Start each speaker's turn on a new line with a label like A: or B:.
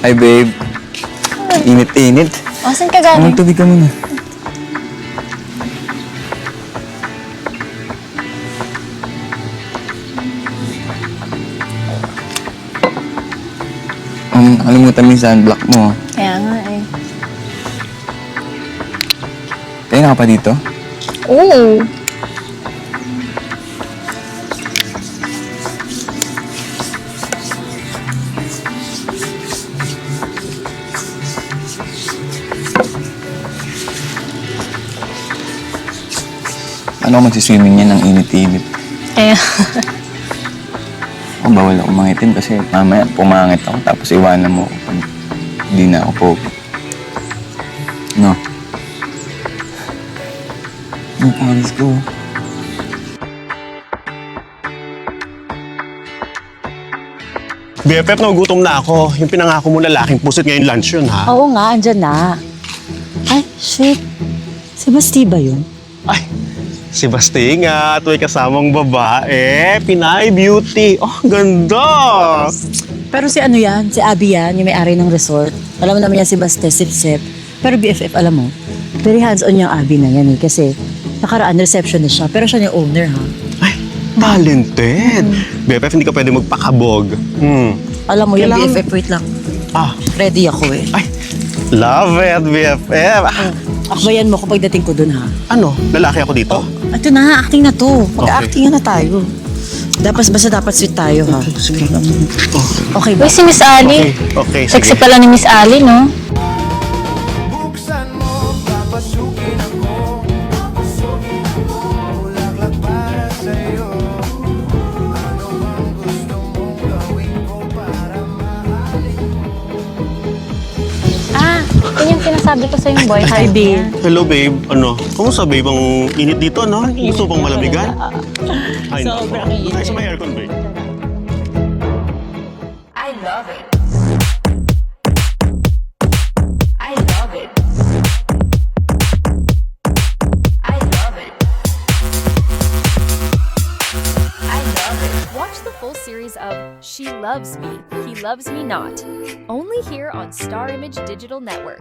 A: Hi, babe. Init-init.
B: O, saan ka galing?
A: Tubig ka muna. Alimutan mo yung sunblock mo.
B: Kaya nga eh.
A: Kaya ka pa dito?
B: Oo.
A: Ano ako magsiswimming niya ng init-init?
B: Kaya.
A: Ako bawal ako mangitim kasi mamaya pumangit ako tapos iwanan mo ako pag hindi na ako pogi. No? Ang pangis ko.
C: BFF, nagugutom na ako. Yung pinangako mo lalaking pusit ngayon lunch yun, ha?
D: Oo nga, andyan na. Ay, shit. Si Basti ba yun?
C: Ay, si Basti nga at may kasamang babae. Pinay Beauty. Oh, ganda!
D: Pero si ano yan? Si Abby yan, yung may-ari ng resort. Alam mo naman yan si Basti, sip-sip. Pero BFF, alam mo, very hands-on yung Abby na yan eh. Kasi nakaraan receptionist siya, pero siya yung owner ha.
C: Ay, talented! BFF, hindi ka pwede magpakabog.
D: Alam mo yung
C: Kailangan-
D: BFF, wait lang.
C: Ah,
D: Ready ako eh.
C: ay, love it, BFF.
D: Akbayan mo ko pagdating ko dun ha.
C: Ano, lalaki ako dito?
D: Ito na, acting na to. Mag-acting na tayo. Dapat sweet tayo ha.
C: Sige.
D: Okay ba?
B: Uy, si Miss Ali.
C: Okay,
B: Sexy
C: sige.
B: pala ni Miss Ali, no?
E: Buksan mo, papasukin ako. Bulaklak para sa'yo. Ano bang gusto mong gawin ko para mahalin mo?
B: Ah, yun yung sinasabi ko sa yung boyfriend
D: Hi, babe.
B: niya.
C: Hello, babe. Ano? Kumusta, babe? Ang init dito, no? Gusto pang malamigan? Ay,
D: Sobrang
C: nako.
D: init.
C: Ay, sa may aircon, babe.
F: I love it. I love it. I love it. I love it.
G: Watch the full series of She Loves Me, He Loves Me Not, only here on Star Image Digital Network.